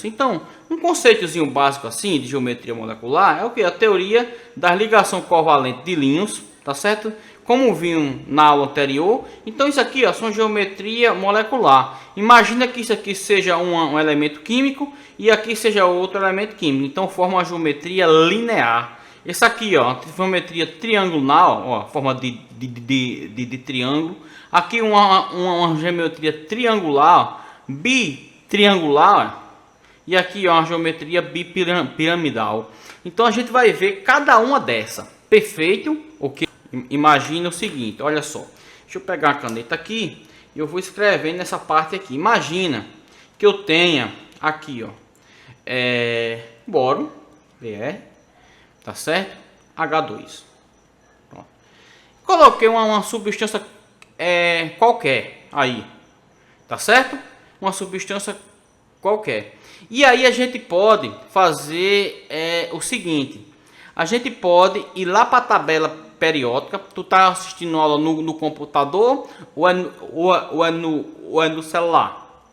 Então, um conceitozinho básico assim de geometria molecular é o que? A teoria da ligação covalente de íons, tá certo? Como viu na aula anterior. Então isso aqui, ó, são geometria molecular. Imagina que isso aqui seja um elemento químico e aqui seja outro elemento químico. Então forma uma geometria linear. Esse aqui, ó, geometria triangular, ó, forma de triângulo. Aqui uma geometria triangular, bitriangular. E aqui, ó, uma geometria bipiramidal. Então a gente vai ver cada uma dessa. Perfeito? Ok? Imagina o seguinte, olha só. Deixa eu pegar a caneta aqui e eu vou escrever nessa parte aqui. Imagina que eu tenha aqui, ó, boro, Br, tá certo? H2. Pronto. Coloquei uma substância qualquer aí, tá certo? Uma substância qualquer. E aí a gente pode fazer o seguinte. A gente pode ir lá para a tabela periódica. Tu tá assistindo aula no computador ou é no celular?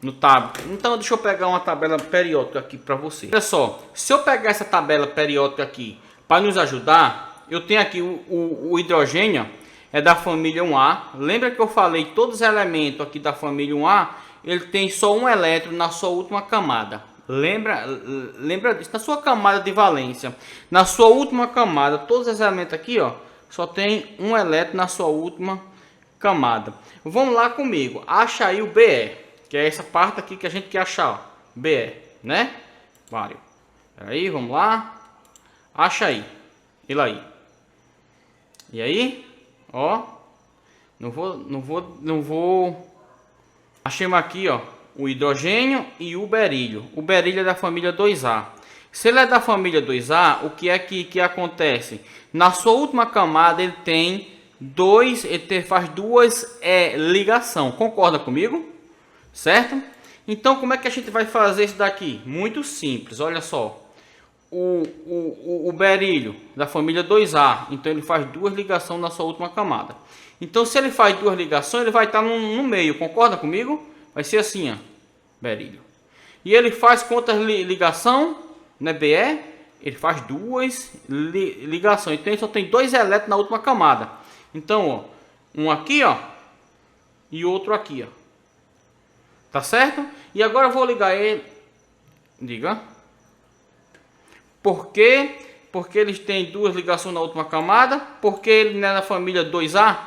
No tablet. Então deixa eu pegar uma tabela periódica aqui para você. Olha só, se eu pegar essa tabela periódica aqui para nos ajudar, eu tenho aqui o hidrogênio, é da família 1A. Lembra que eu falei todos os elementos aqui da família 1A, ele tem só um elétron na sua última camada. Lembra disso? Na sua camada de valência, na sua última camada, todos os elementos aqui, ó, só tem um elétron na sua última camada. Vamos lá comigo. Acha aí o Be, que é essa parte aqui que a gente quer achar, ó. Be, né? Vário. Aí, vamos lá. Acha aí. Ele aí. E aí, ó, não vou. Achemos aqui, ó, o hidrogênio e o berílio. O berílio é da família 2A. Se ele é da família 2A, o que é que acontece? Na sua última camada ele tem faz duas ligação. Concorda comigo? Certo? Então como é que a gente vai fazer isso daqui? Muito simples, olha só. O berílio da família 2A, então ele faz duas ligações na sua última camada. Então se ele faz duas ligações, ele vai estar no meio, concorda comigo? Vai ser assim, ó, berílio. E ele faz quantas ligação, né, Be? Ele faz duas ligações. Então ele só tem dois elétrons na última camada. Então, ó, um aqui, ó, e outro aqui, ó. Tá certo? E agora eu vou ligar ele. Diga. Por quê? Porque eles têm duas ligações na última camada. Porque ele não é da família 2A.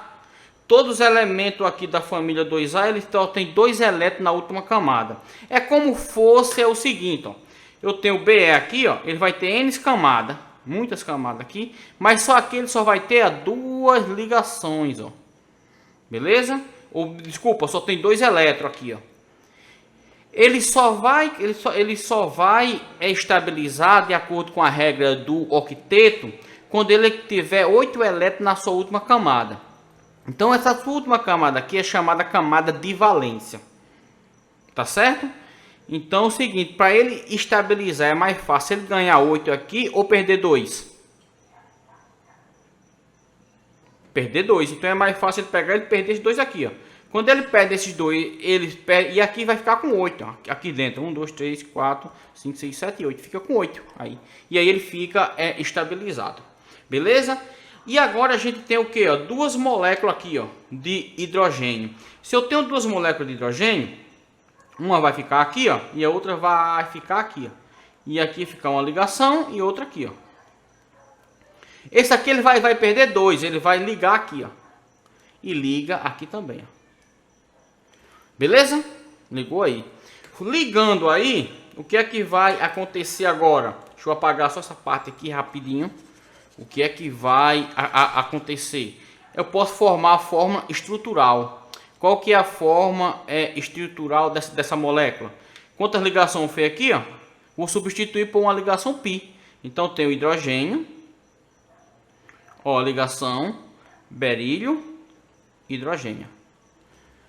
Todos os elementos aqui da família 2A, eles têm dois elétrons na última camada. É como fosse o seguinte, ó. Eu tenho o Be aqui, ó, ele vai ter N camadas, muitas camadas aqui, mas só aqui ele só vai ter duas ligações, ó. Beleza? Desculpa, só tem dois elétrons aqui, ó. Ele só vai estabilizar de acordo com a regra do octeto quando ele tiver 8 elétrons na sua última camada. Então essa última camada aqui é chamada camada de valência. Tá certo? Então é o seguinte, para ele estabilizar é mais fácil ele ganhar 8 aqui ou perder 2. Perder 2. Então é mais fácil ele pegar e perder esses dois aqui, ó. Quando ele perde esses dois, ele perde, e aqui vai ficar com 8, ó, aqui dentro. 1, 2, 3, 4, 5, 6, 7, 8. Fica com 8 aí. E aí ele fica estabilizado. Beleza? E agora a gente tem o que? Duas moléculas aqui, ó, de hidrogênio. Se eu tenho duas moléculas de hidrogênio, uma vai ficar aqui, ó, e a outra vai ficar aqui, ó. E aqui fica uma ligação e outra aqui, ó. Esse aqui ele vai perder 2, ele vai ligar aqui, ó. E liga aqui também, ó. Beleza? Ligou aí. Ligando aí, o que é que vai acontecer agora? Deixa eu apagar só essa parte aqui rapidinho. O que é que vai acontecer? Eu posso formar a forma estrutural. Qual que é a forma estrutural dessa molécula? Quantas ligações fez aqui, ó? Vou substituir por uma ligação π. Então tem o hidrogênio, ó, ligação berílio, hidrogênio.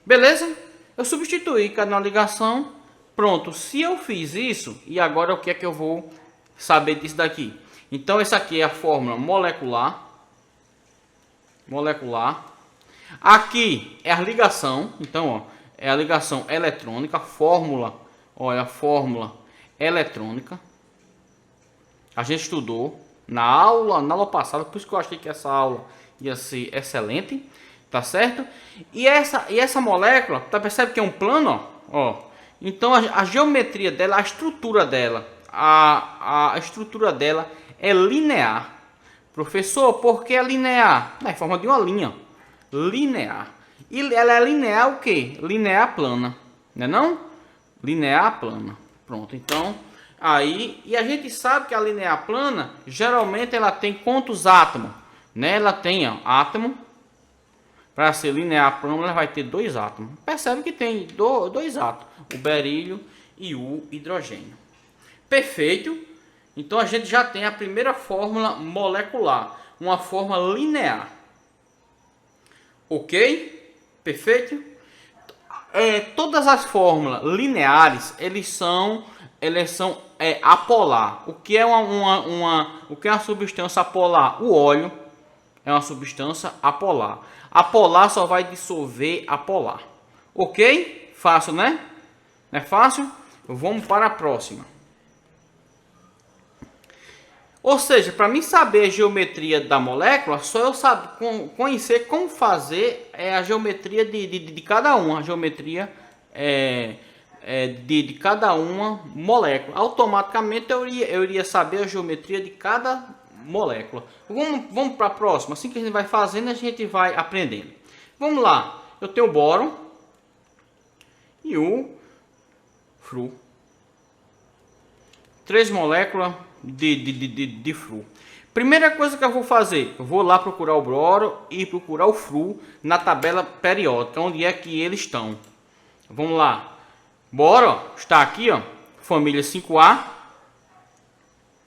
Beleza? Eu substituí cada uma ligação. Pronto. Se eu fiz isso, e agora o que é que eu vou saber disso daqui? Então essa aqui é a fórmula molecular. Aqui é a ligação. Então, ó, é a ligação eletrônica, fórmula Olha, a fórmula eletrônica. A gente estudou na aula passada, por isso que eu achei que essa aula ia ser excelente, tá certo? E essa molécula, tá, percebe que é um plano, ó? Então a geometria dela, a estrutura dela, a estrutura dela é linear. Professor, por que é linear? É forma de uma linha, linear. E ela é linear o quê? Linear plana, né não? Linear plana. Pronto, então aí, e a gente sabe que a linear plana, geralmente ela tem quantos átomos? Né? Ela tem, ó, átomo. Para ser linear plana, ela vai ter 2 átomos. Percebe que tem dois átomos, o berílio e o hidrogênio. Perfeito. Então a gente já tem a primeira fórmula molecular, uma fórmula linear. Ok? Perfeito? Todas as fórmulas lineares, eles são apolar. O que é o que é uma substância apolar? O óleo é uma substância apolar. Apolar só vai dissolver apolar. Ok? Fácil, né? Não é fácil? Vamos para a próxima. Ou seja, para mim saber a geometria da molécula, só eu conhecer como fazer a geometria de cada uma. A geometria de cada uma molécula. Automaticamente eu iria saber a geometria de cada molécula. Vamos para a próxima. Assim que a gente vai fazendo, a gente vai aprendendo. Vamos lá. Eu tenho o boro e o fru. 3 moléculas de fru. Primeira coisa que eu vou fazer, eu vou lá procurar o boro e procurar o fru na tabela periódica, onde é que eles estão. Vamos lá. Boro está aqui, ó, família 5A.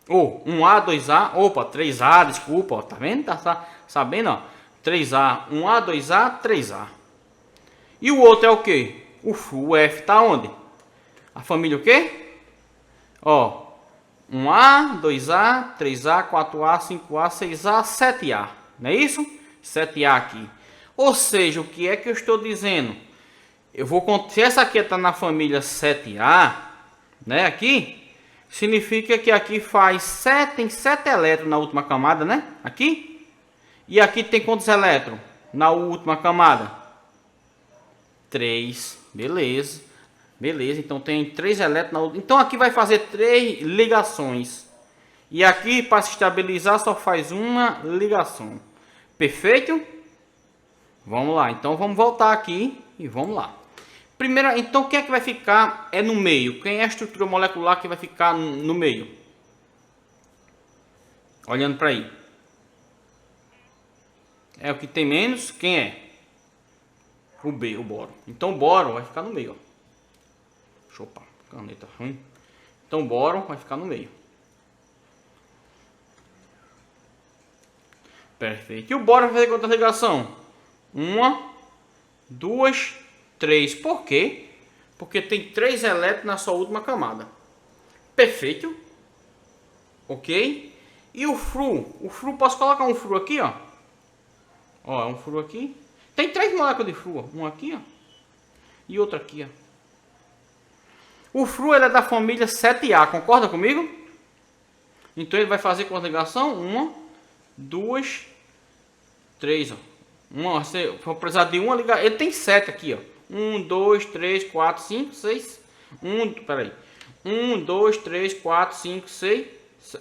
Ou 1A, 2A, opa, 3A, desculpa, ó, tá vendo? Tá sabendo, ó? 3A, 1A, 2A, 3A. E o outro é o que? O fru, o F tá onde? A família o quê? Ó, 1A, 2A, 3A, 4A, 5A, 6A, 7A. Não é isso? 7A aqui. Ou seja, o que é que eu estou dizendo? Eu vou, se essa aqui está na família 7A, né, aqui, significa que aqui tem 7 elétrons na última camada, né? Aqui. E aqui tem quantos elétrons na última camada? 3. Beleza. Beleza, então tem 3 elétrons na outra. Então aqui vai fazer 3 ligações. E aqui, para se estabilizar, só faz uma ligação. Perfeito? Vamos lá, então vamos voltar aqui e vamos lá. Primeiro, então quem é que vai ficar no meio? Quem é a estrutura molecular que vai ficar no meio? Olhando para aí. É o que tem menos, quem é? O B, o boro. Então o boro vai ficar no meio, ó. Opa, caneta ruim. Então o boro vai ficar no meio. Perfeito. E o boro vai fazer quanta ligação? 1, 2, 3. Por quê? Porque tem 3 elétrons na sua última camada. Perfeito. Ok. E o fru? O fru, posso colocar um fru aqui, ó. Ó, um fru aqui. Tem 3 moléculas de fru, ó. Um aqui, ó. E outro aqui, ó. O fru ele é da família 7A, concorda comigo? Então ele vai fazer quanta ligação? 1, 2, 3. Você vai precisar de uma ligação. Ele tem 7 aqui, ó. 1, 2, 3, 4, 5, 6. 1, 2, 3, 4, 5, 6.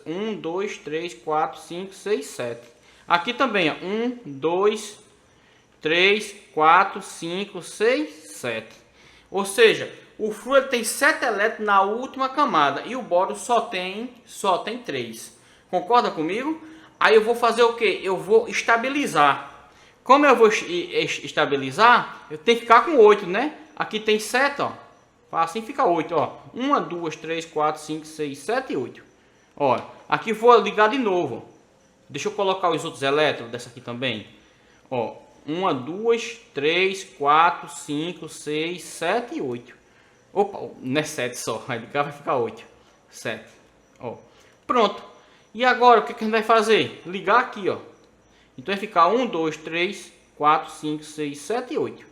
1, 2, 3, 4, 5, 6, 7. Aqui também, ó. 1, 2, 3, 4, 5, 6, 7. Ou seja, o fru ele tem 7 elétrons na última camada e o boro só tem 3. Concorda comigo? Aí eu vou fazer o que? Eu vou estabilizar. Como eu vou estabilizar, eu tenho que ficar com 8, né? Aqui tem 7, ó. Assim fica 8, ó. 1, 2, 3, 4, 5, 6, 7 e 8. Ó, aqui vou ligar de novo. Deixa eu colocar os outros elétrons dessa aqui também. Ó, 1, 2, 3, 4, 5, 6, 7 e 8. Opa, não é 7 só, vai ficar 8. 7. Ó. Pronto. E agora o que a gente vai fazer? Ligar aqui, ó. Então vai ficar 1, 2, 3, 4, 5, 6, 7 e 8.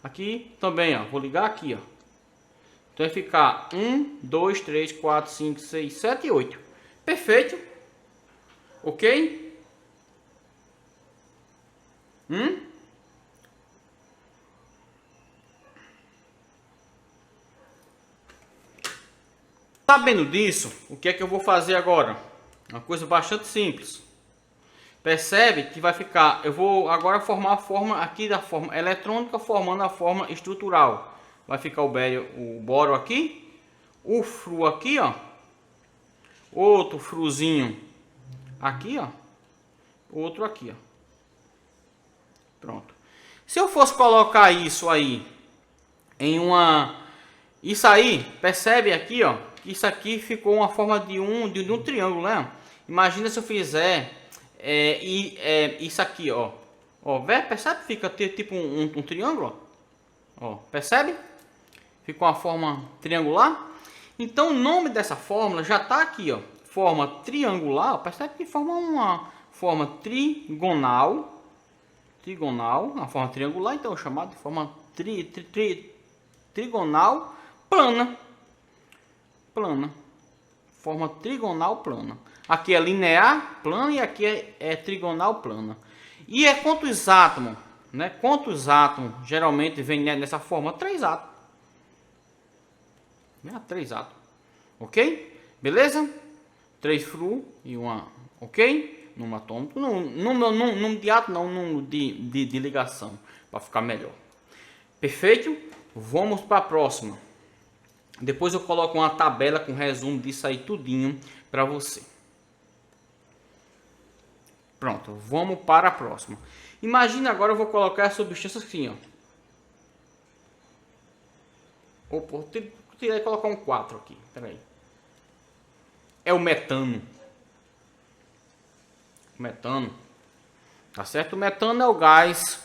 Aqui também, ó. Vou ligar aqui, ó. Então Então vai ficar 1, 2, 3, 4, 5, 6, 7 e 8. Perfeito. Ok? Sabendo disso, o que é que eu vou fazer agora? Uma coisa bastante simples. Percebe que vai ficar, eu vou agora formar a forma aqui da forma eletrônica, formando a forma estrutural. Vai ficar o boro aqui, o fru aqui, ó. Outro fruzinho aqui, ó. Outro aqui, ó. Pronto. Se eu fosse colocar isso aí em uma... Isso aí, percebe aqui, ó. Isso aqui ficou uma forma de um triângulo, né? Imagina se eu fizer isso aqui, ó. Ó, percebe? Fica tipo um triângulo, ó. Percebe? Fica uma forma triangular. Então o nome dessa fórmula já tá aqui, ó. Forma triangular, percebe que forma uma forma trigonal. Uma forma triangular, então chamada de forma trigonal plana. Forma trigonal plana. Aqui é linear plana e aqui é trigonal plana. E é quantos átomos, né? Quantos átomos geralmente vem nessa forma? 3 átomos. 3 átomos. Ok? Beleza? 3 flu e uma, ok? Número atômico. Número de átomo, não, número de ligação. Para ficar melhor. Perfeito? Vamos para a próxima. Depois eu coloco uma tabela com resumo disso aí tudinho para você. Pronto, vamos para a próxima. Imagina agora eu vou colocar a substância assim, ó. Opa, tirei e colocar um 4 aqui, peraí. É o metano. Metano. Tá certo? O metano é o gás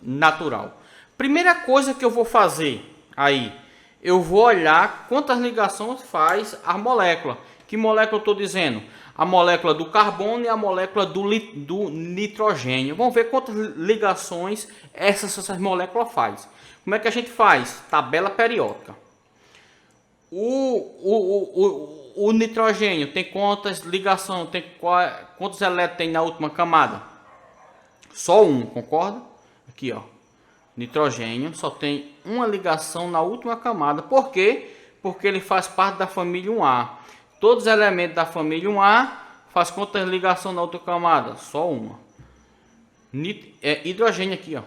natural. Primeira coisa que eu vou fazer aí, eu vou olhar quantas ligações faz a molécula. Que molécula eu estou dizendo? A molécula do carbono e a molécula do nitrogênio. Vamos ver quantas ligações essas moléculas faz. Como é que a gente faz? Tabela periódica. O nitrogênio tem quantas ligações? Quantos elétrons tem na última camada? Só um, concorda? Aqui, ó. Nitrogênio só tem uma ligação na última camada. Por quê? Porque ele faz parte da família 1A. Todos os elementos da família 1A faz quantas ligações na outra camada? Só uma. Hidrogênio aqui, ó.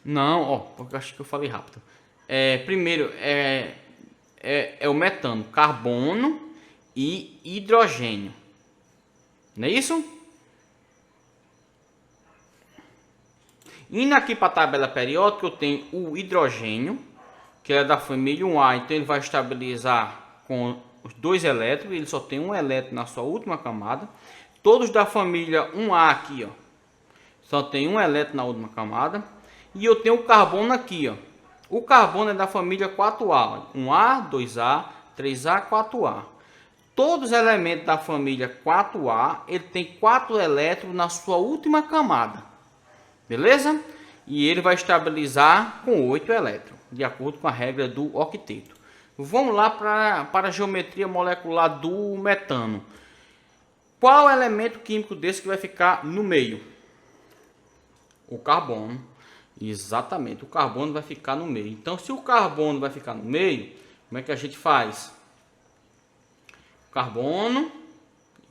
Não, ó, porque acho que eu falei rápido. Primeiro é o metano, carbono e hidrogênio. Não é isso? Indo aqui para a tabela periódica, eu tenho o hidrogênio, que é da família 1A, então ele vai estabilizar com os 2 elétrons, ele só tem um elétron na sua última camada. Todos da família 1A aqui, ó, só tem um elétron na última camada. E eu tenho o carbono aqui, ó. O carbono é da família 4A, 1A, 2A, 3A, 4A. Todos os elementos da família 4A, ele tem 4 elétrons na sua última camada. Beleza? E ele vai estabilizar com 8 elétrons, de acordo com a regra do octeto. Vamos lá para a geometria molecular do metano. Qual elemento químico desse que vai ficar no meio? O carbono. Exatamente, o carbono vai ficar no meio. Então, se o carbono vai ficar no meio, como é que a gente faz? Carbono,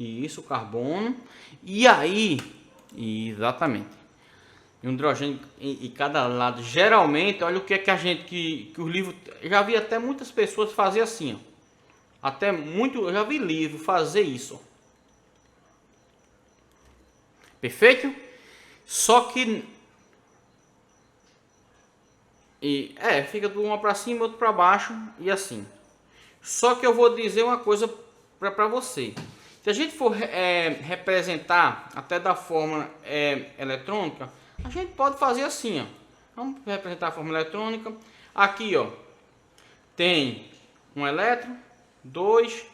isso, carbono. E aí, exatamente. Um hidrogênio em cada lado. Geralmente, olha o que é que a gente que os livros, eu já vi até muitas pessoas fazer assim, ó. Eu já vi livro fazer isso. Perfeito? Só que fica de uma para cima, outro para baixo e assim. Só que eu vou dizer uma coisa para você. Se a gente for representar até da forma eletrônica, a gente pode fazer assim, ó. Vamos representar a forma eletrônica. Aqui, ó, tem um elétron, 2,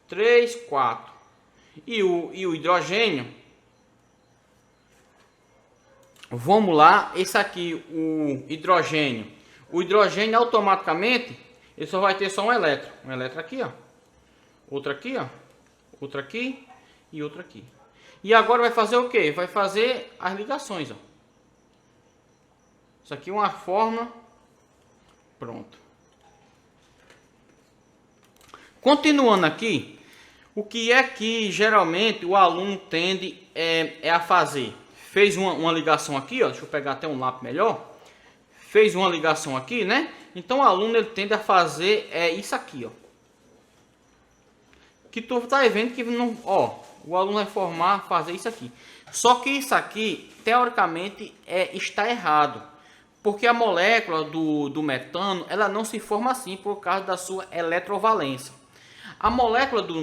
3, 4. E o hidrogênio, vamos lá, esse aqui, o hidrogênio. O hidrogênio automaticamente, ele só vai ter só um elétron. Um elétron aqui, ó. Outro aqui, ó. Outro aqui e outro aqui. E agora vai fazer o quê? Vai fazer as ligações, ó. Isso aqui é uma forma. Pronto. Continuando aqui, o que é que geralmente o aluno tende a fazer? Fez uma ligação aqui, ó. Deixa eu pegar até um lápis melhor. Fez uma ligação aqui, né? Então o aluno ele tende a fazer isso aqui, ó. Que tu tá vendo que não, ó, o aluno vai fazer isso aqui. Só que isso aqui, teoricamente, está errado. Porque a molécula do metano, ela não se forma assim por causa da sua eletrovalência. A molécula do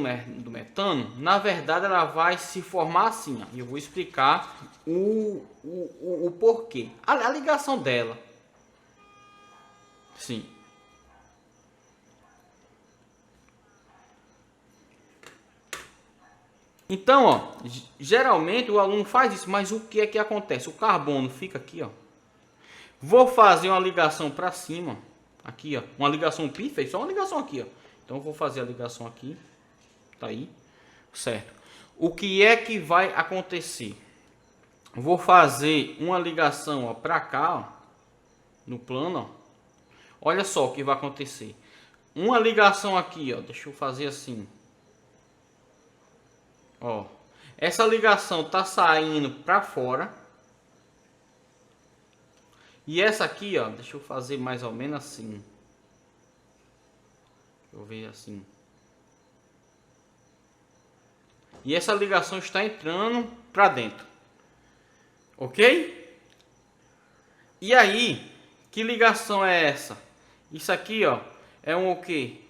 metano, na verdade, ela vai se formar assim, ó. E eu vou explicar o porquê. A ligação dela. Sim. Então, ó, geralmente o aluno faz isso, mas o que é que acontece? O carbono fica aqui, ó. Vou fazer uma ligação para cima, aqui, ó, uma ligação pífia, só uma ligação aqui, ó. Então eu vou fazer a ligação aqui, tá aí, certo? O que é que vai acontecer? Vou fazer uma ligação, ó, para cá, ó, no plano, ó. Olha só o que vai acontecer. Uma ligação aqui, ó, deixa eu fazer assim. Ó, essa ligação tá saindo para fora. E essa aqui, ó, deixa eu fazer mais ou menos assim. Deixa eu ver assim. E essa ligação está entrando para dentro. Ok? E aí, que ligação é essa? Isso aqui, ó, é um o quê?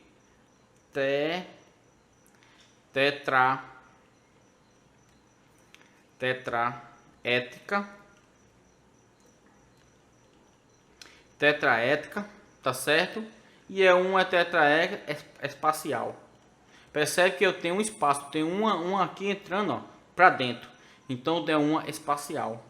Tetraética, tá certo? E é uma tetraética espacial. Percebe que eu tenho um espaço, tem uma aqui entrando, ó, para dentro. Então é uma espacial.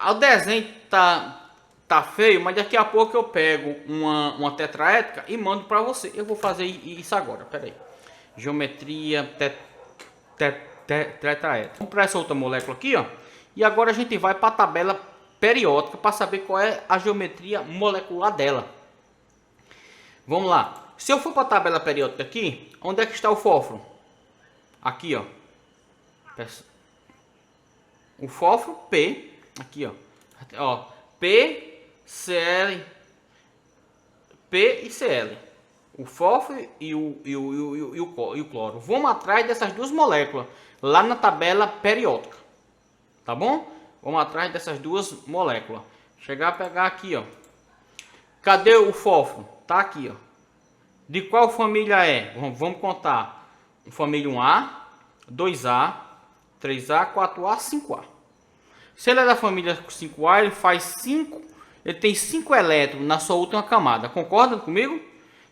O desenho tá feio, mas daqui a pouco eu pego uma tetraética e mando para você. Eu vou fazer isso agora, pera aí. Geometria tetraética. Vamos para essa outra molécula aqui, ó. E agora a gente vai para a tabela periódica para saber qual é a geometria molecular dela. Vamos lá. Se eu for para a tabela periódica aqui, onde é que está o fósforo? Aqui, ó. O fósforo P, aqui, ó. P, Cl, P e Cl. O fósforo e o cloro. Vamos atrás dessas duas moléculas lá na tabela periódica. Tá bom? Vamos atrás dessas duas moléculas. Chegar a pegar aqui, ó. Cadê o fósforo? Tá aqui, ó. De qual família é? Vamos contar. Família 1A, 2A, 3A, 4A, 5A. Se ele é da família 5A, ele faz 5. Ele tem 5 elétrons na sua última camada. Concorda comigo?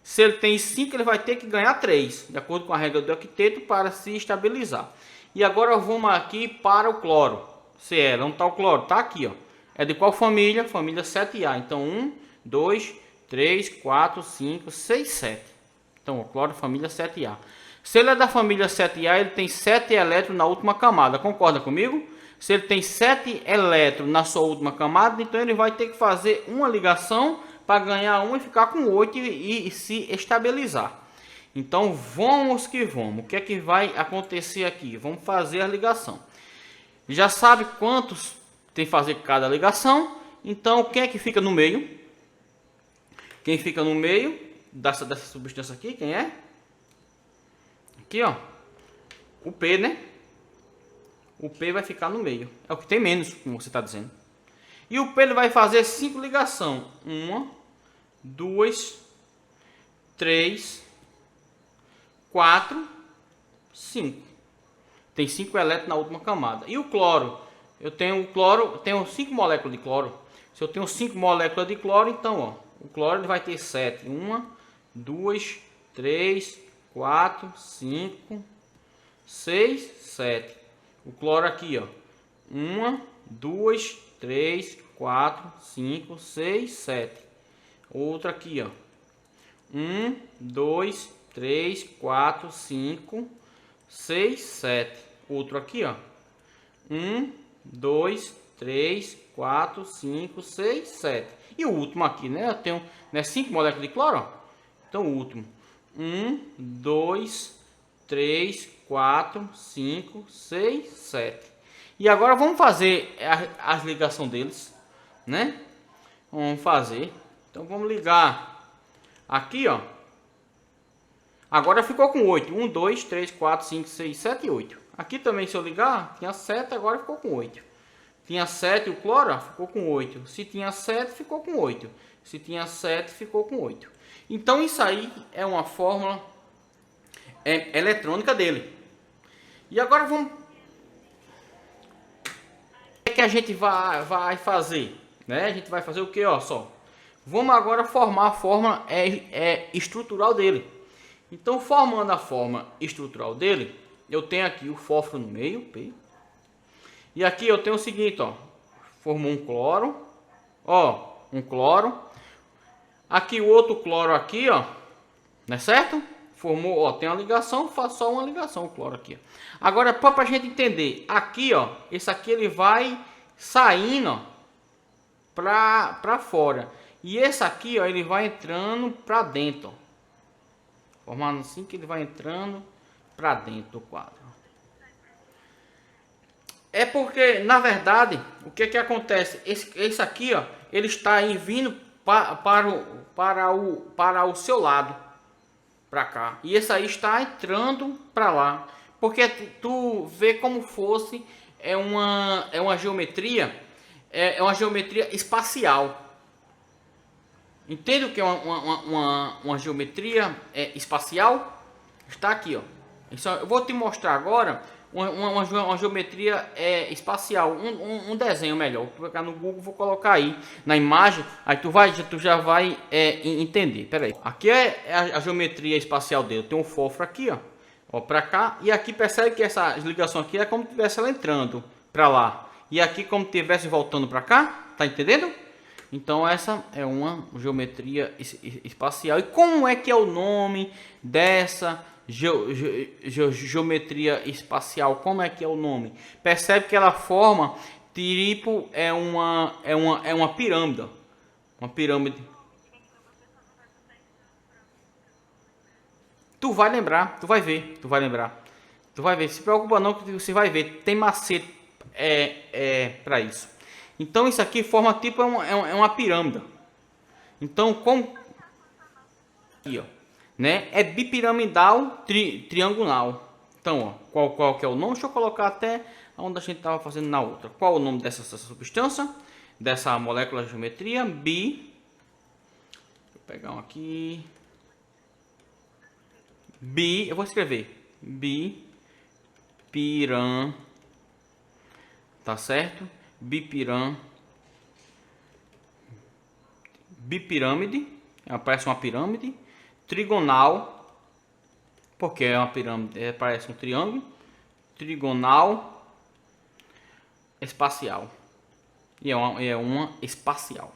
Se ele tem 5, ele vai ter que ganhar 3, de acordo com a regra do octeto, para se estabilizar. E agora vamos aqui para o cloro. Cl, onde está o cloro? Está aqui, ó. É de qual família? Família 7A. Então 1, 2, 3, 4, 5, 6, 7. Então o cloro, família 7A. Se ele é da família 7A, ele tem 7 elétrons na última camada. Concorda comigo? Se ele tem 7 elétrons na sua última camada, então ele vai ter que fazer uma ligação para ganhar 1 e ficar com 8 e se estabilizar. Então vamos que vamos. O que é que vai acontecer aqui? Vamos fazer a ligação. Já sabe quantos tem que fazer cada ligação. Então quem é que fica no meio? Quem fica no meio dessa substância aqui, quem é? Aqui, ó. O P, né? O P vai ficar no meio. É o que tem menos, como você está dizendo. E o P ele vai fazer 5 ligações. 1, 2, 3, 4, 5. Tem 5 elétrons na última camada. E o cloro? Eu tenho 5 moléculas de cloro. Se eu tenho 5 moléculas de cloro, então, ó, o cloro ele vai ter 7. 1, 2, 3, 4, 5, 6, 7. O cloro aqui, ó. 1, 2, 3, 4, 5, 6, 7. Outra aqui, ó. 1, 2, 3, 4, 5, 6, 7. Outro aqui, ó. 1, 2, 3, 4, 5, 6, 7. E o último aqui, né? Eu tenho, né, 5 moléculas de cloro, ó. Então o último. 1, 2, 3, 4, 5, 6, 7. E agora vamos fazer as ligações deles, né? Vamos fazer. Então vamos ligar aqui, ó. Agora ficou com 8. 1, 2, 3, 4, 5, 6, 7 e 8. Aqui também, se eu ligar, tinha 7, agora ficou com 8. Tinha 7 o cloro, ó, ficou com 8. Se tinha 7, ficou com 8. Se tinha 7, ficou com 8. Então isso aí é uma fórmula eletrônica dele. E agora vamos... O que a gente vai fazer? Né? A gente vai fazer o que? Ó, só. Vamos agora formar a fórmula estrutural dele. Então, formando a forma estrutural dele, eu tenho aqui o fósforo no meio, P. E aqui eu tenho o seguinte, ó. Formou um cloro, ó, um cloro. Aqui o outro cloro aqui, ó, não é certo? Formou, ó, tem uma ligação, faz só uma ligação o cloro aqui. Ó. Agora, para a gente entender, aqui, ó, esse aqui ele vai saindo, ó, para fora. E esse aqui, ó, ele vai entrando para dentro, ó. Formando assim que ele vai entrando para dentro do quadro. É porque, na verdade, o que acontece? Esse aqui, ó, ele está aí vindo para o seu lado, para cá. E esse aí está entrando para lá. Porque tu vê como fosse uma geometria, é uma geometria espacial. Entende o que é uma geometria espacial? Está aqui, ó. Isso, eu vou te mostrar agora uma geometria espacial, um desenho melhor. Vou colocar no Google, vou colocar aí na imagem, aí tu já vai entender. Pera aí. Aqui é a geometria espacial dele. Tem um fósforo aqui, ó, para cá, e aqui percebe que essa ligação aqui é como se tivesse ela entrando para lá, e aqui como se estivesse voltando para cá. Tá entendendo? Então essa é uma geometria espacial. E como é que é o nome dessa geometria espacial? Como é que é o nome? Percebe que ela forma tipo uma pirâmide. Uma pirâmide. Tu vai lembrar, tu vai ver, tu vai lembrar. Tu vai ver, se preocupa não que você vai ver. Tem macete para isso. Então isso aqui forma tipo uma pirâmide. Então como aqui, ó, né? É bipiramidal triangular. Então, ó, qual que é o nome? Deixa eu colocar até onde a gente estava fazendo na outra. Qual o nome dessa substância? Dessa molécula de geometria? Deixa eu pegar um aqui. Eu vou escrever bipiram, tá certo? Bipirâmide, parece uma pirâmide, trigonal, porque é uma pirâmide, parece um triângulo, trigonal, espacial, e é uma espacial,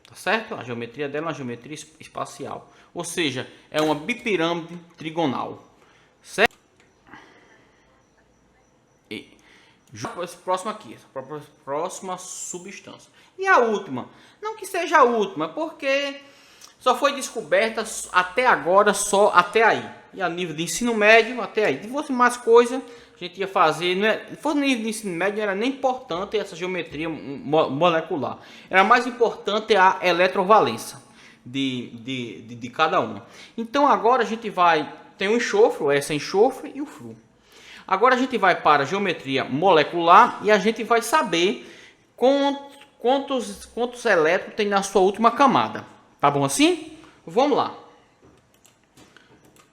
tá certo? A geometria dela é uma geometria espacial, ou seja, é uma bipirâmide trigonal, certo? Próximo aqui, próxima substância. E a última, não que seja a última, porque só foi descoberta até agora, só até aí. E a nível de ensino médio, até aí. Se fosse mais coisa, a gente ia fazer. Se fosse no nível de ensino médio, não era nem importante essa geometria molecular. Era mais importante a eletrovalência de cada uma. Então agora a gente vai. Tem o enxofre, essa enxofre e o flúor. Agora a gente vai para a geometria molecular e a gente vai saber quantos elétrons tem na sua última camada. Tá bom assim? Vamos lá.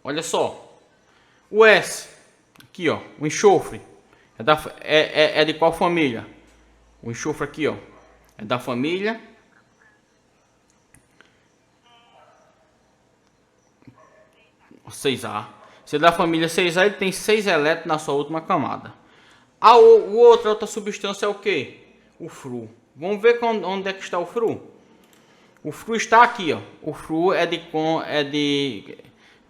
Olha só. O S, aqui ó, o enxofre, é de qual família? O enxofre aqui ó, é da família 6A. Se é da família 6A, ele tem 6 elétrons na sua última camada. A outra substância é o que? O flúor. Vamos ver onde é que está o fru. O fru está aqui, ó. O fru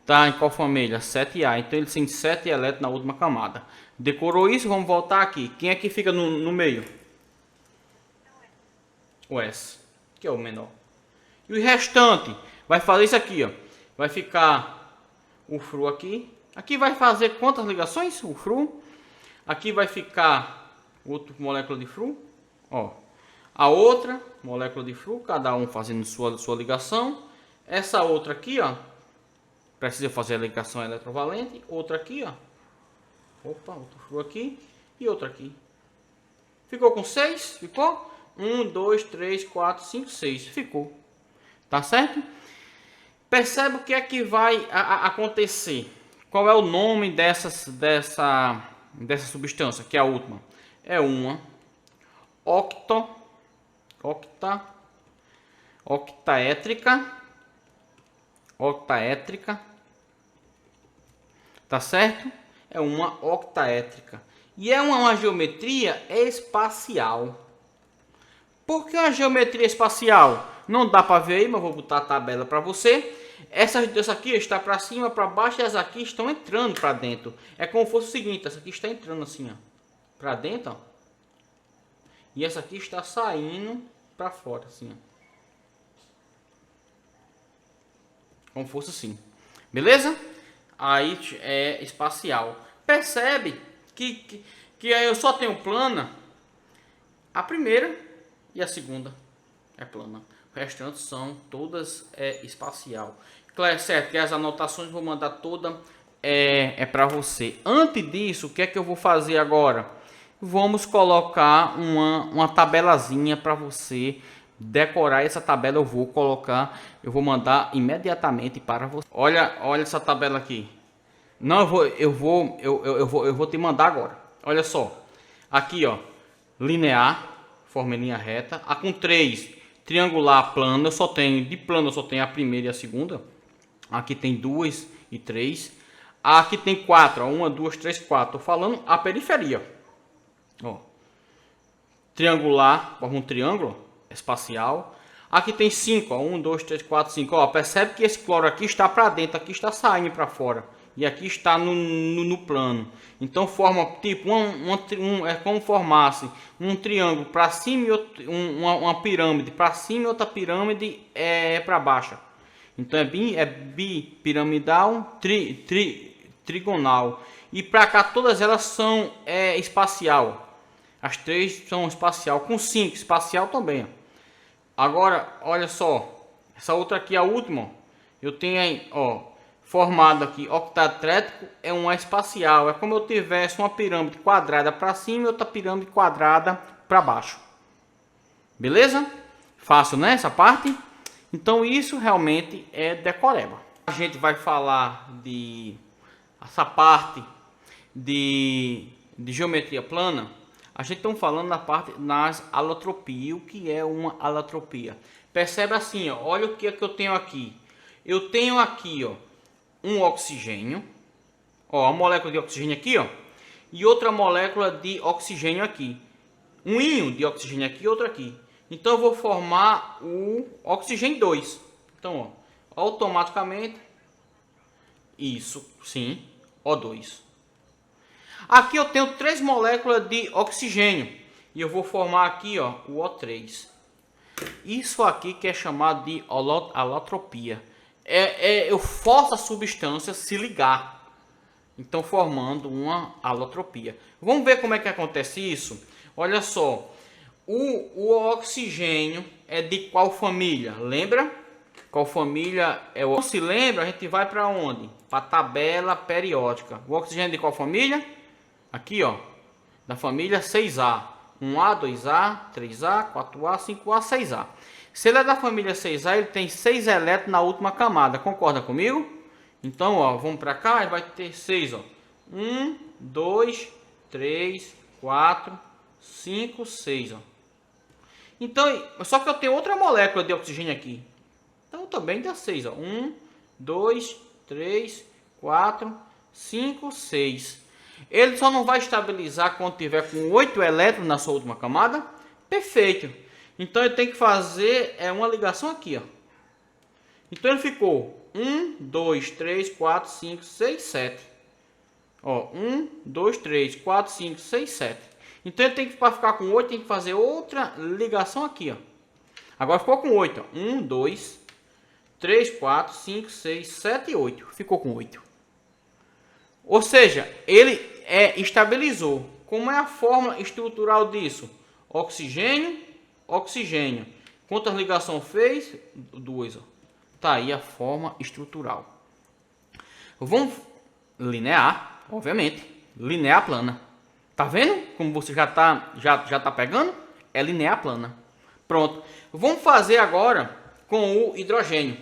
tá em qual família? 7A. Então ele tem 7 elétrons na última camada. Decorou isso? Vamos voltar aqui. Quem é que fica no meio? O S, que é o menor. E o restante vai fazer isso aqui, ó. Vai ficar o fru aqui. Aqui vai fazer quantas ligações? O fru. Aqui vai ficar outra molécula de fru, ó. A outra molécula de fru, cada um fazendo sua ligação. Essa outra aqui, ó, precisa fazer a ligação eletrovalente. Outra aqui, ó. Opa, outro fru aqui e outra aqui. Ficou com 6? Ficou? 1, 2, 3, 4, 5, 6. Ficou. Tá certo? Percebe o que é que vai acontecer. Qual é o nome dessa substância, que é a última? É uma octaétrica, tá certo? É uma octaétrica. E é uma geometria espacial. Por que uma geometria espacial? Não dá para ver aí, mas vou botar a tabela para você. Essa aqui está para cima, para baixo, e as aqui estão entrando para dentro. É como se fosse o seguinte, essa aqui está entrando assim, ó, para dentro, ó. E essa aqui está saindo para fora, assim, ó. Como se fosse assim. Beleza? Aí é espacial. Percebe que eu só tenho plana. A primeira e a segunda é plana. O restante são todas espacial. Claro, certo que as anotações vou mandar toda para você. Antes disso, o que é que eu vou fazer agora? Vamos colocar uma tabelazinha para você decorar. Essa tabela eu vou colocar, eu vou mandar imediatamente para você. Olha essa tabela aqui. Não, eu vou te mandar agora. Olha só. Aqui, ó, linear, forma em linha reta. A com 3, triangular, plano. Eu só tenho de plano, eu só tenho a primeira e a segunda. Aqui tem 2 e 3. Aqui tem 4, 1, 2, 3, 4. Tô falando a periferia. Ó. Triangular, forma um triângulo espacial. Aqui tem 5, 1, 2, 3, 4, 5. Ó, percebe que esse cloro aqui está para dentro, aqui está saindo para fora. E aqui está no plano. Então forma tipo é como formasse um triângulo para cima e outro, uma pirâmide para cima e outra pirâmide para baixo. Então é bipiramidal, trigonal. E para cá todas elas são espacial. As 3 são espacial, com 5 espacial também. Agora, olha só, essa outra aqui, a última, eu tenho aí, ó, formado aqui, octatétrico, é uma espacial. É como eu tivesse uma pirâmide quadrada para cima e outra pirâmide quadrada para baixo. Beleza? Fácil, né, essa parte? Então isso realmente é decoreba. A gente vai falar de essa parte de geometria plana. A gente está falando na parte nas allotropias. O que é uma allotropia? Percebe assim, ó, olha o que é que eu tenho aqui. Eu tenho aqui, ó, um oxigênio, ó, a molécula de oxigênio aqui, ó, e outra molécula de oxigênio aqui. Um íon de oxigênio aqui e outro aqui. Então eu vou formar o oxigênio 2. Então, ó, automaticamente, isso, sim, O2. Aqui eu tenho 3 moléculas de oxigênio. E eu vou formar aqui, ó, o O3. Isso aqui que é chamado de allotropia. Eu forço a substância a se ligar. Então formando uma allotropia. Vamos ver como é que acontece isso? Olha só. O oxigênio é de qual família? Lembra? Qual família é o... Não se lembra, a gente vai para onde? Para a tabela periódica. O oxigênio é de qual família? Aqui, ó. Da família 6A. 1A, 2A, 3A, 4A, 5A, 6A. Se ele é da família 6A, ele tem 6 elétrons na última camada. Concorda comigo? Então, ó, vamos para cá e vai ter 6, ó. 1, 2, 3, 4, 5, 6, ó. Então, só que eu tenho outra molécula de oxigênio aqui. Então também dá 6, ó. 1, 2, 3, 4, 5, 6. Ele só não vai estabilizar quando tiver com 8 elétrons na sua última camada? Perfeito. Então eu tenho que fazer uma ligação aqui, ó. Então ele ficou 1, 2, 3, 4, 5, 6, 7. Ó, 1, 2, 3, 4, 5, 6, 7. Então ele tem que, para ficar com 8, tem que fazer outra ligação aqui, ó. Agora ficou com 8, ó. 1, 2, 3, 4, 5, 6, 7 e 8. Ficou com 8. Ou seja, ele estabilizou. Como é a fórmula estrutural disso? Oxigênio, oxigênio. Quantas ligações fez? 2, ó. Tá aí a forma estrutural. Vamos linear, obviamente. Linear plana. Tá vendo como você já tá pegando? É linear plana. Pronto. Vamos fazer agora com o hidrogênio.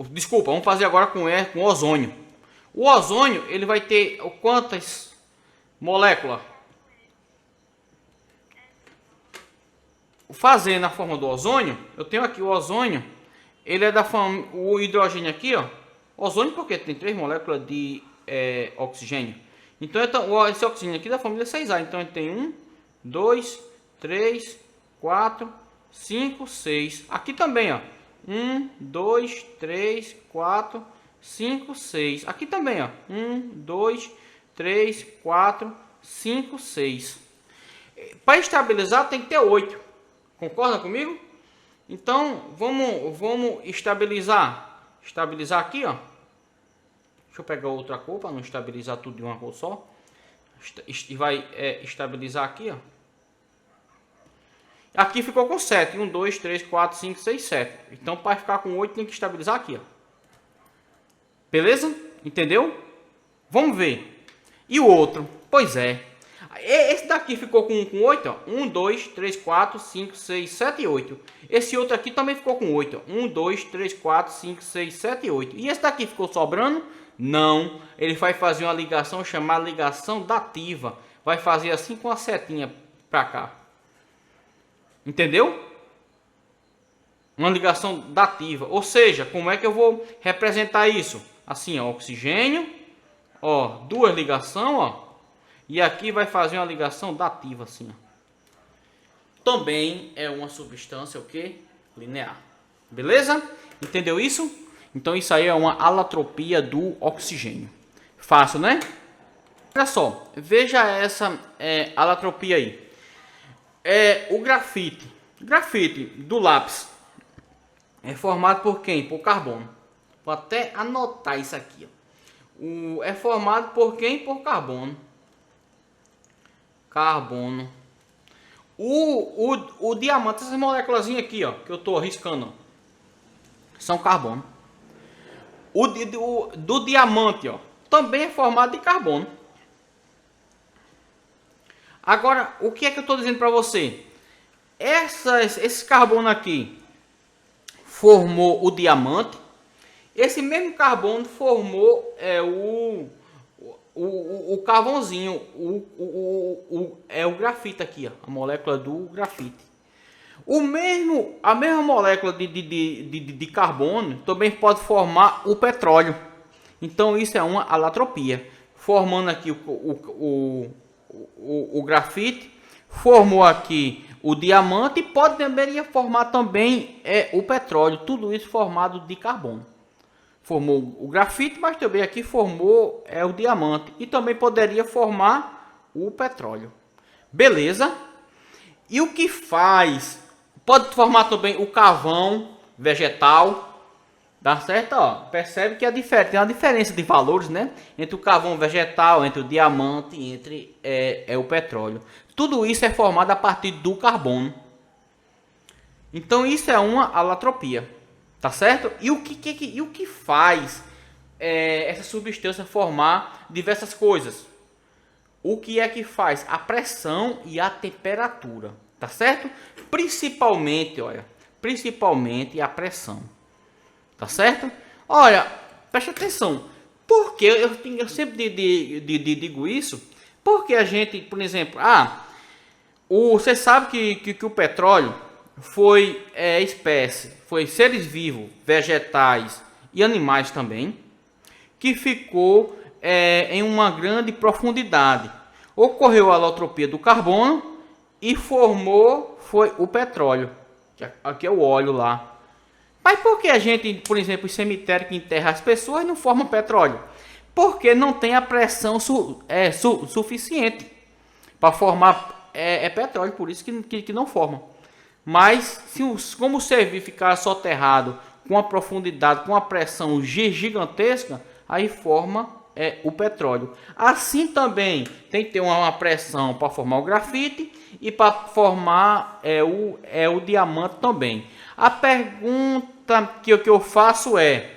Desculpa, vamos fazer agora com o ozônio. O ozônio, ele vai ter quantas moléculas? Fazendo na forma do ozônio, eu tenho aqui o ozônio. Ele é da forma, o hidrogênio aqui, ó. Ozônio porque tem 3 moléculas de oxigênio. Então, esse oxigênio aqui é da família 6A. Então, ele tem 1, 2, 3, 4, 5, 6. Aqui também, ó. 1, 2, 3, 4, 5, 6. Aqui também, ó. 1, 2, 3, 4, 5, 6. Para estabilizar tem que ter 8. Concorda comigo? Então, vamos estabilizar. Estabilizar aqui, ó. Deixa eu pegar outra cor para não estabilizar tudo de uma cor só. E vai estabilizar aqui, ó. Aqui ficou com 7. 1, 2, 3, 4, 5, 6, 7. Então, para ficar com 8, tem que estabilizar aqui, ó. Beleza? Entendeu? Vamos ver. E o outro? Pois é. Esse daqui ficou com 8, ó. 1, 2, 3, 4, 5, 6, 7 e 8. Esse outro aqui também ficou com 8, ó. 1, 2, 3, 4, 5, 6, 7 e 8. E esse daqui ficou sobrando? Não. Ele vai fazer uma ligação chamada ligação dativa. Vai fazer assim com a setinha para cá. Entendeu? Uma ligação dativa. Ou seja, como é que eu vou representar isso? Assim, ó. Oxigênio. Ó. 2 ligações, ó. E aqui vai fazer uma ligação dativa assim, ó. Também é uma substância o que? Linear. Beleza? Entendeu isso? Então isso aí é uma alotropia do oxigênio. Fácil, né? Olha só, veja essa alotropia aí. O grafite. Grafite do lápis é formado por quem? Por carbono. Vou até anotar isso aqui, ó. É formado por quem? Por carbono. Carbono. O diamante, essas moléculas aqui, ó, que eu estou riscando, ó, são carbono. Do diamante, ó, também é formado de carbono. Agora, o que é que eu estou dizendo para você? Esse carbono aqui formou o diamante. Esse mesmo carbono formou o carvãozinho, o grafite aqui, ó, a molécula do grafite. A mesma molécula de carbono também pode formar o petróleo. Então isso é uma alotropia. Formando aqui o grafite, formou aqui o diamante e poderia formar também o petróleo. Tudo isso formado de carbono. Formou o grafite, mas também aqui formou o diamante. E também poderia formar o petróleo. Beleza? E o que faz? Pode formar também o carvão vegetal. Dá certo? Ó, percebe que tem uma diferença de valores, né? Entre o carvão vegetal, entre o diamante e entre o petróleo. Tudo isso é formado a partir do carbono. Então isso é uma alotropia. Tá certo? E o que faz essa substância formar diversas coisas? O que é que faz? A pressão e a temperatura. Tá certo? Principalmente, olha. Principalmente a pressão. Tá certo? Olha, preste atenção. Porque eu sempre digo isso. Porque a gente, por exemplo, você sabe que o petróleo foi foi seres vivos, vegetais e animais também, que ficou em uma grande profundidade. Ocorreu a alotropia do carbono e formou foi o petróleo. Aqui é o óleo lá. Mas por que a gente, por exemplo, o cemitério que enterra as pessoas não forma petróleo? Porque não tem a pressão suficiente para formar petróleo, por isso que não forma. Mas como o serviço ficar soterrado com a profundidade, com a pressão gigantesca, aí forma o petróleo. Assim também tem que ter uma pressão para formar o grafite e para formar o diamante também. A pergunta que eu faço é: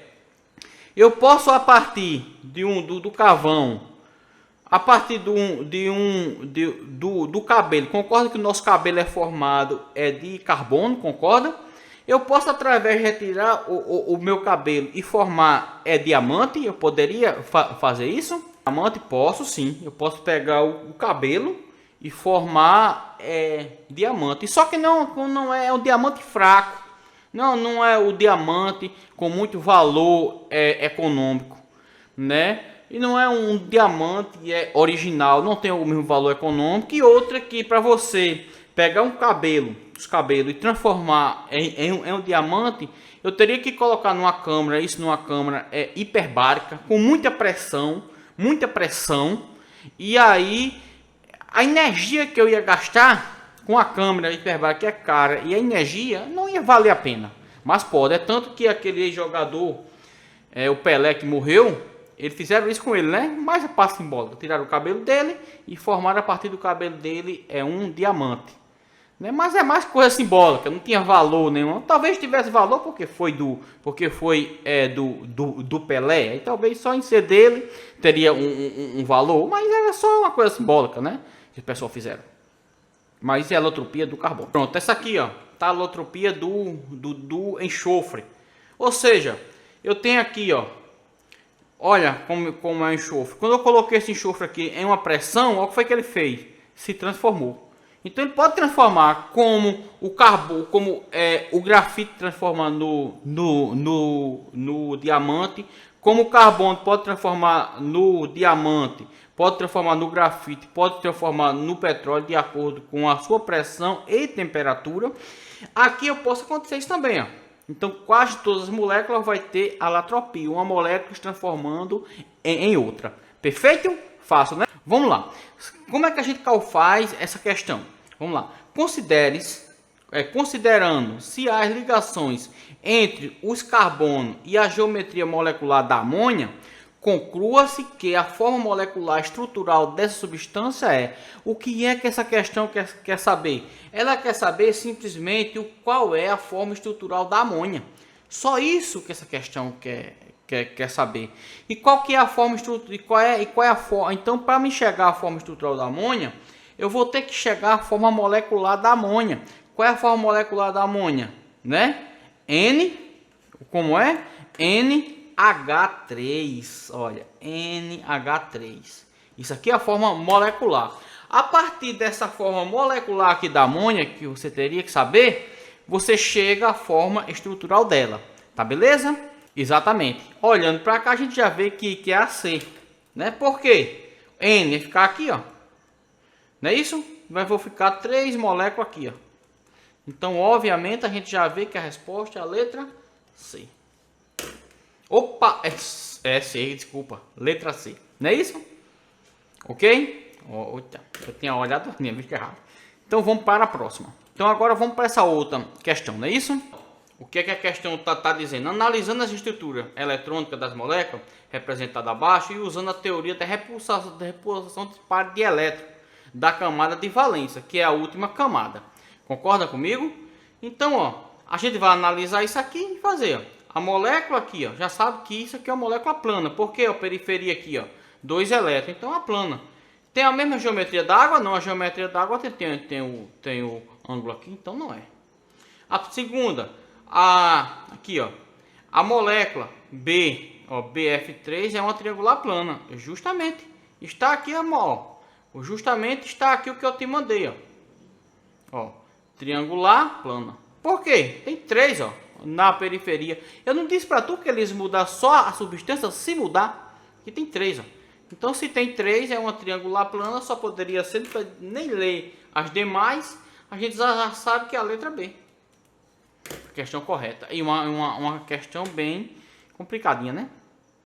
eu posso, a partir do carvão, a partir do cabelo, concorda que o nosso cabelo é formado de carbono, concorda? Eu posso, através de retirar o meu cabelo e formar diamante? Eu poderia fazer isso? Diamante, posso sim. Eu posso pegar o cabelo e formar diamante. Só que não é um diamante fraco. Não é o diamante com muito valor econômico, né? E não é um diamante original, não tem o mesmo valor econômico. E outra que para você pegar os cabelos e transformar em um diamante, eu teria que colocar numa câmara hiperbárica com muita pressão, e aí a energia que eu ia gastar com a câmera hiperbárica, que é cara, e a energia não ia valer a pena. Mas pode, é tanto que aquele jogador, o Pelé, que morreu, eles fizeram isso com ele, né? Mais a parte simbólica, tiraram o cabelo dele e formaram a partir do cabelo dele um diamante, né? Mas é mais coisa simbólica, não tinha valor nenhum. Talvez tivesse valor porque foi do Pelé, e talvez só em ser dele teria um valor, mas era só uma coisa simbólica, né? Que o pessoal fizeram. Mas é a alotropia do carbono. Pronto, essa aqui, ó, tá a alotropia do enxofre. Ou seja, eu tenho aqui, ó, olha como é o enxofre. Quando eu coloquei esse enxofre aqui em uma pressão, olha o que foi que ele fez? Se transformou. Então ele pode transformar como o carbono, como o grafite transforma no diamante, como o carbono pode transformar no diamante, pode transformar no grafite, pode transformar no petróleo, de acordo com a sua pressão e temperatura. Aqui eu posso acontecer isso também, ó. Então quase todas as moléculas vai ter alotropia, uma molécula se transformando em outra. Perfeito? Fácil, né? Vamos lá. Como é que a gente faz essa questão? Vamos lá. Considerando se as ligações entre os carbonos e a geometria molecular da amônia, conclua-se que a forma molecular estrutural dessa substância o que é que essa questão quer saber? Ela quer saber simplesmente qual é a forma estrutural da amônia. Só isso que essa questão quer saber. E qual que é a forma estrutural? Qual é a forma? Então, para me chegar à forma estrutural da amônia, eu vou ter que chegar à forma molecular da amônia. Qual é a forma molecular da amônia? Né? Como é? NH3, olha, NH3. Isso aqui é a forma molecular. A partir dessa forma molecular aqui da amônia, que você teria que saber, você chega à forma estrutural dela. Tá beleza? Exatamente. Olhando para cá, a gente já vê que é AC, né? Por quê? N vai ficar aqui, ó. Não é isso? Vou ficar 3 moléculas aqui, ó. Então, obviamente, a gente já vê que a resposta é a letra C. Opa, é C, desculpa. Letra C. Não é isso? Ok? Eu tinha olhado, tinha visto errado. Então, vamos para a próxima. Então, agora vamos para essa outra questão, não é isso? O que é que a questão está dizendo? Analisando as estruturas eletrônicas das moléculas, representadas abaixo, e usando a teoria da repulsação de par de elétrons da camada de valência, que é a última camada. Concorda comigo? Então, ó, a gente vai analisar isso aqui e fazer, ó, a molécula aqui, ó, já sabe que isso aqui é uma molécula plana. Porque a periferia aqui, ó, 2 elétrons, então é plana. Tem a mesma geometria da água? Não, a geometria da água tem o ângulo aqui, então não é. A segunda, aqui, ó, a molécula B, ó, BF3 é uma triangular plana. Justamente está aqui, ó, justamente está aqui o que eu te mandei, ó, triangular plana. Por quê? Tem 3, ó, na periferia. Eu não disse para tu que eles mudar só a substância se mudar. Aqui tem 3, ó. Então, se tem 3, é uma triangular plana, só poderia ser, nem ler As demais, a gente já sabe que é a letra B. Questão correta. E uma questão bem complicadinha, né?